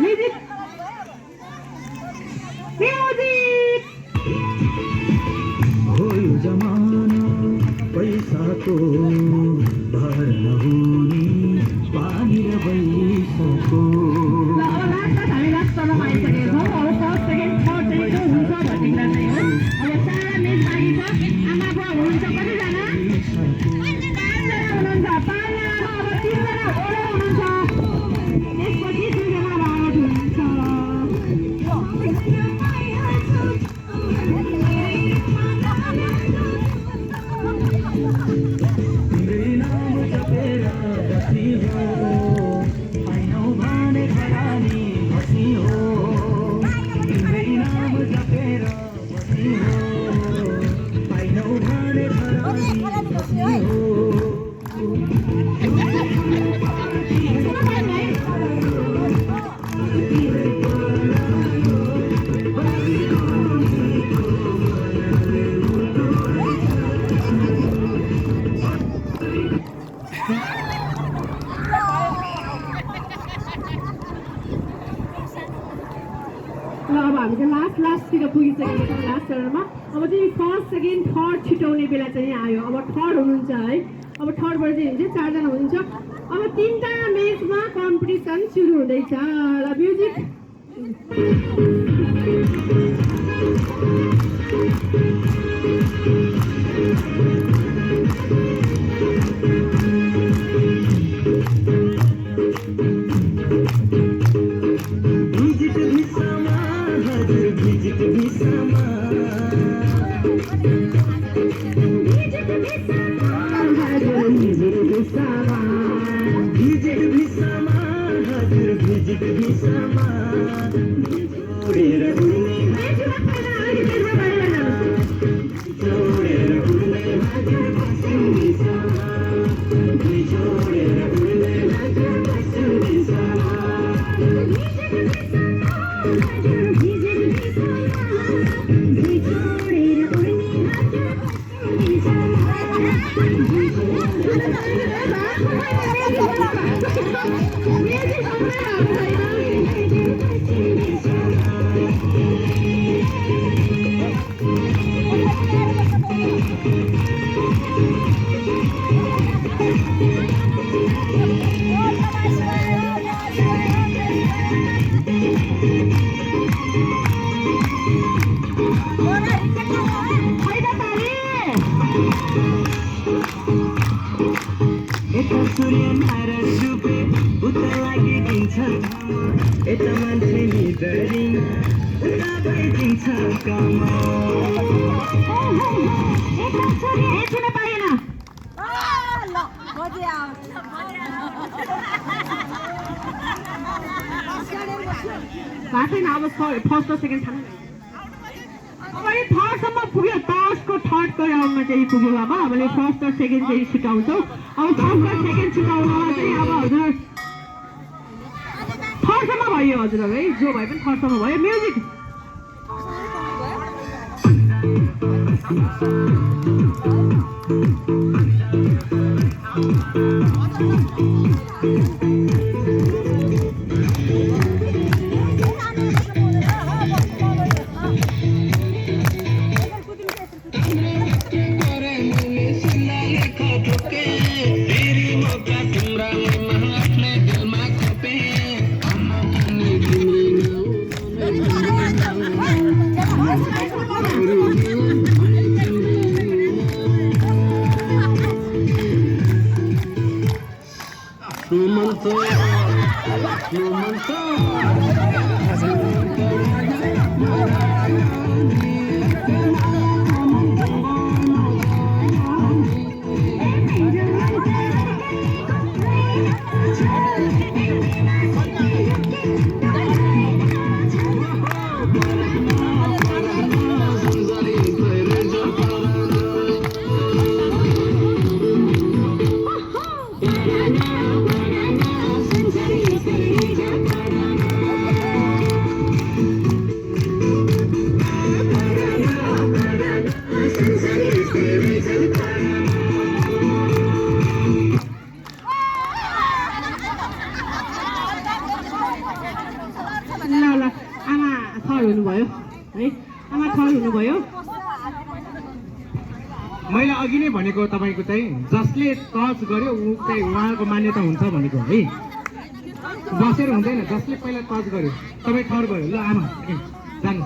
Music! Music! हो यो जमाना पैसाको भर नहुने पानी र पैसाको हामी लास्टमा पाइसकेको छौँ। अब फर्स्ट सेकेन्ड थर्ड चाहिँ को हुन्छ भन्ने चाहिँ हो। अब चारवटा मेच बाँकी छ। आमा बुवा हुनुहुन्छ कतिजना? 5जना हुनुहुन्छ। 5जना अब 3जना ओडा हुनुहुन्छ। त्यसपछि 2जना भाग हुनुहुन्छ। अब हामी चाहिँ लास्टतिर पुगिसकेको छौँ लास्ट चरणमा। अब चाहिँ फर्स्ट सेकेन्ड थर्ड छिटाउने बेला चाहिँ आयो। अब थर्ड हुनुहुन्छ है। अब थर्डबाट चाहिँ हुन्छ 4जना हुनुहुन्छ। अब 3टा मेचमा कम्पिटिसन सुरु हुँदैछ। ल म्युजिक अब फर्स्ट र सेकेन्ड थाहा अब यो थर्डसम्म पुग्यो। फर्स्टको थर्डको राउन्डमा चाहिँ पुग्यो। अब हामीले फर्स्ट र सेकेन्ड चाहिँ छुटाउँछौँ। अब फर्स्ट र सेकेन्ड छुटाउनमा चाहिँ अब हजुर थर्डसम्म भयो हजुरहरू है। जो भए पनि थर्डसम्म भयो। म्युजिक नै भनेको तपाईँको चाहिँ जसले टच गर्यो ऊ चाहिँ उहाँको मान्यता हुन्छ भनेको है, बसेर हुँदैन। जसले पहिला टच गर्यो तपाईँ ठहर भयो। ल आमा जानु।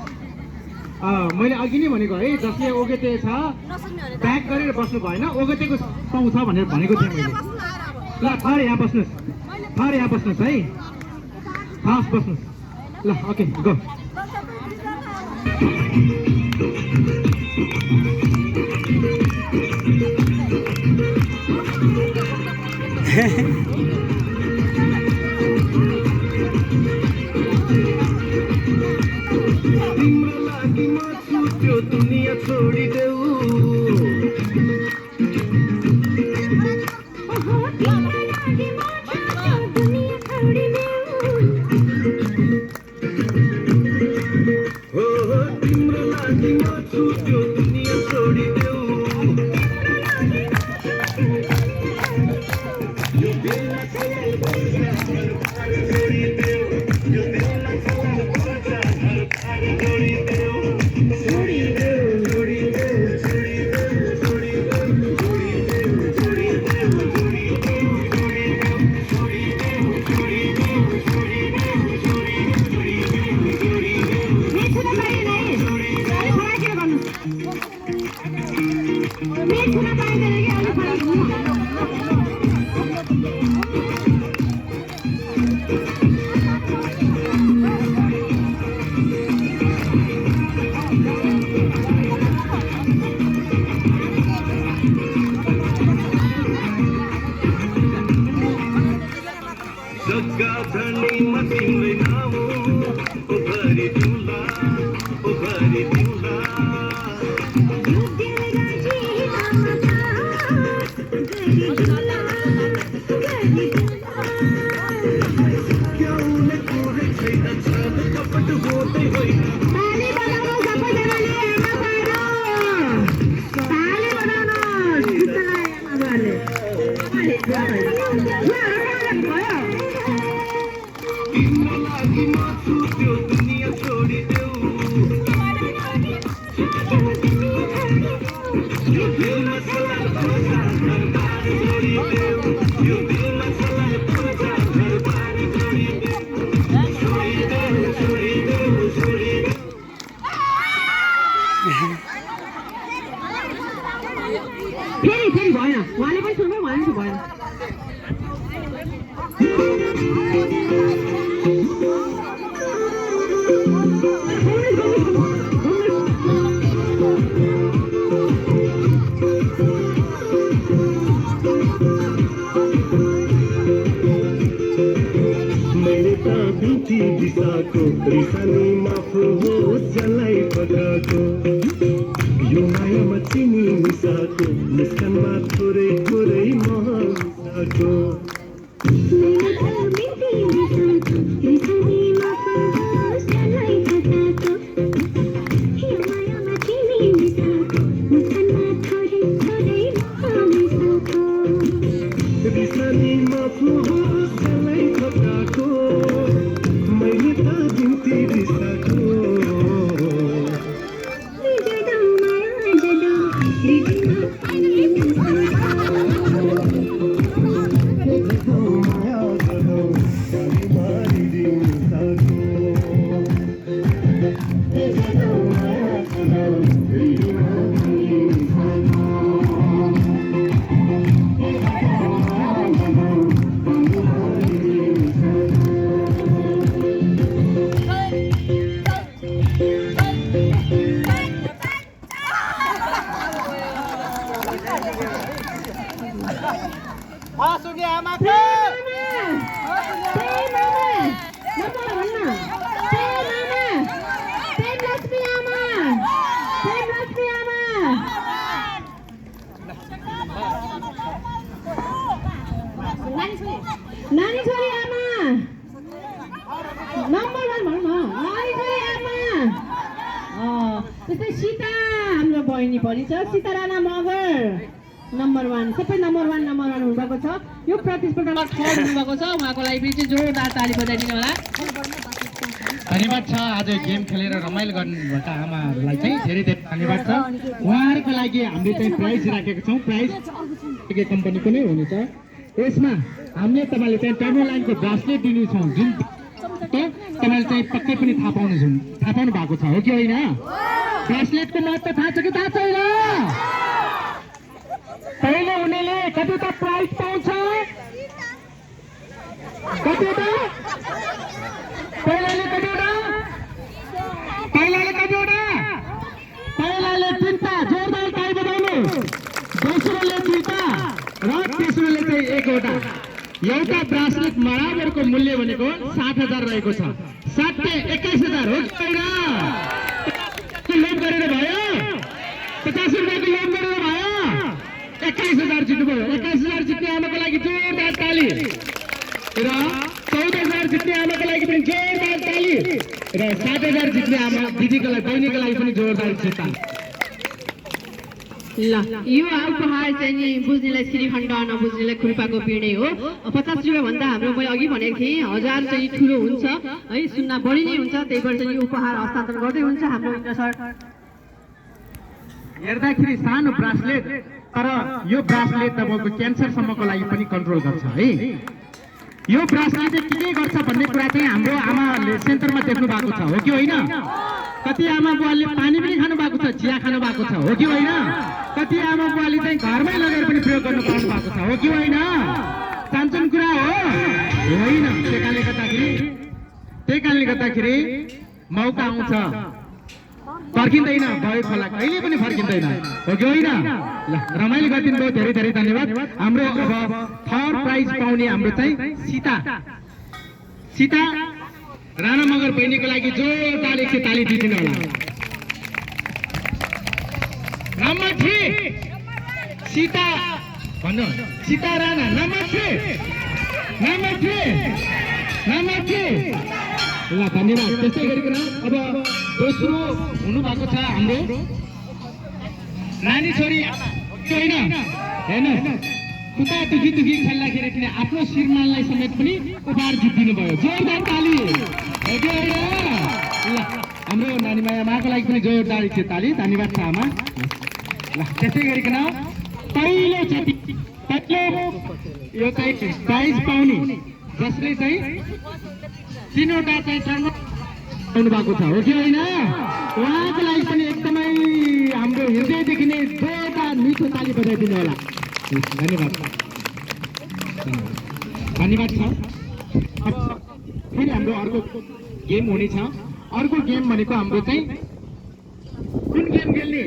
मैले अघि नै भनेको है, जसले ओगटे छ ब्याक गरेर बस्नु भएन, ओगटेको पाउँछ भनेर भनेको थिएँ मैले। ल ठहर यहाँ बस्नुहोस्, ठहर यहाँ बस्नुहोस् है, हस् बस्नुहोस्। ल ओके गो। तिम्रो लागि म छुट्यो दुनिया छोडिदेऊ। तिम्रो लागि म छुट्यो दुनिया छोडिदेऊ। जग्गा धनीमा तिम्रै नाम उभरी दिउँला, उभरी दिउँला। क्याउले कोही छैन छल कपट होतै होइन। ताली बजाउनु सबैजनाले, ताली बजाउनु आमाबाले। तिम्रो लागि म छुट्यो दुनिया छोडिदेऊ। यो दिलमा सलाम पूजा घरबार छोडिदेऊ। यो दिलमा सलाम पूजा घरबार छोडिदेऊ। छोडिदेऊ, छोडिदेऊ, छोडिदेऊ। फेरि भएन, उहाँले पनि सुन्नु भएन कि भएन। मैले त बिन्ती दिशाको रिसानी माफ होस् जसलाई पकाएको। यो मायामा चिनी मिसाको मुस्कानमा थोरै थोरै मह मिसाको। रिसानी माफ होस् जसलाई पकाएको। मैले त बिन्ती दिशाको। नानी छोरी आमा नम्बर 1 भनौँ न, नानी छोरी आमा। त्यस्तै सीता हाम्रो बहिनी पनि छ, सीता राणा मगर नम्बर 1, सबै नम्बर 1 हुनुभएको छ। यो प्रतिस्पर्धामा थर्ड हुनुभएको छ, उहाँको लागि पनि चाहिँ जोरदार ताली बजाइदिनु होला। धन्यवाद छ आज गेम खेलेर रमाइलो गर्नुभएका आमाहरूलाई चाहिँ धेरै धेरै धन्यवाद छ। उहाँहरूको लागि हामीले चाहिँ प्राइज राखेको छौँ। प्राइज के कम्पनीको नै हुनेछ। यसमा हामीले तपाईँले चाहिँ टर्मो लाइनको ब्रासलेट दिनेछौँ जुन तपाईँले चाहिँ पक्कै पनि थाहा पाउनु भएको छ हो कि होइन? ब्रासलेटको महत्त्व थाहा छ कि थाहा छैन? पहिले हुनेले कतिवटा प्राइज पाउँछ? कतिवटा? पहिलाले कतिवटा? पहिलाले कतिवटा? पहिलाले 3टा। जोरदार ताली बजाउनु। दोस्रोले 2टा र तेस्रोले चाहिँ 1वटा। एउटा ब्रासलेट बराबरको मूल्य भनेको 7,000 रहेको छ। 7 21,000 हो कि होइन? लोन गरेर भयो? 50 रुपियाँको लोन गरेर भयो? 21,000 जित्नुभयो। 21,000 जित्ने आमाको लागि जोरदार ताली र 14,000 जित्ने आमाको लागि पनि जोरदार ताली र 7,000 जित्ने आमा दिदीको लागि बहिनीको लागि पनि जोरदार ताली। ल यो उपहार चाहिँ नि बुझ्नेलाई श्रीखण्ड नबुझ्नेलाई खुर्पाको पिँढै हो। 50 रुपियाँ भन्दा हाम्रो मैले अघि भनेको थिएँ 1000 चाहिँ ठुलो हुन्छ है, सुन्ना बढी नै हुन्छ। त्यही भएर चाहिँ यो उपहार हस्तान्तरण गर्दै हुन्छ हाम्रो सर। हेर्दाखेरि सानो ब्रासलेट तर यो ब्रासलेट तपाईँको क्यान्सरसम्मको लागि पनि कन्ट्रोल गर्छ है। यो ब्रासलेटले के गर्छ भन्ने कुरा चाहिँ हाम्रो आमाले सेन्टरमा देख्नु भएको छ हो कि होइन? कति आमा बुवाले पानी पनि खानु भएको छ, चिया खानु भएको छ हो कि होइन? कति आमा बुवाले चाहिँ घरमै लगेर पनि प्रयोग गर्नु पाउनु भएको छ हो कि होइन? सानसानो कुरा हो होइन? त्यही कारणले गर्दाखेरि मौका आउँछ फर्किँदैन, भयो खोला कहिले पनि फर्किँदैन हो कि होइन? ल रमाइलो गरिदिनु भयो, धेरै धेरै धन्यवाद। हाम्रो अब थर्ड प्राइज पाउने हाम्रो चाहिँ सीता राणा मगर बहिनीको लागि जोरदार 100 ताली दिदिनु होला। नम्बर 3 सीता भन्नु, सीता राणा नम्बर 3 ल धन्यवाद। त्यस्तै गरिकन अब दोस्रो हुनु भएको छ हाम्रो नानी छोरी होइन हेर्नु कुता दुखी खेल्दाखेरि पनि आफ्नो श्रीमानलाई समेत पनि उपहार जित्दिनु भयो। जोरदार ताली हो कि होइन? ल हाम्रो नानीमाया आमाको लागि पनि जोरदार 100 ताली। धन्यवाद छ आमा। ल त्यसै गरिकन पहिलो यो चाहिँ प्राइज पाउने जसले चाहिँ 3वटा चाहिँ टर्म पाउनु भएको छ हो कि होइन? उहाँको लागि पनि एकदमै हाम्रो हृदयदेखि नै जोरदार मिठो ताली बजाइदिनु होला। धन्यवाद छ। अब फेरि हाम्रो अर्को गेम हुनेछ। अर्को गेम भनेको हाम्रो चाहिँ कुन गेम खेल्ने?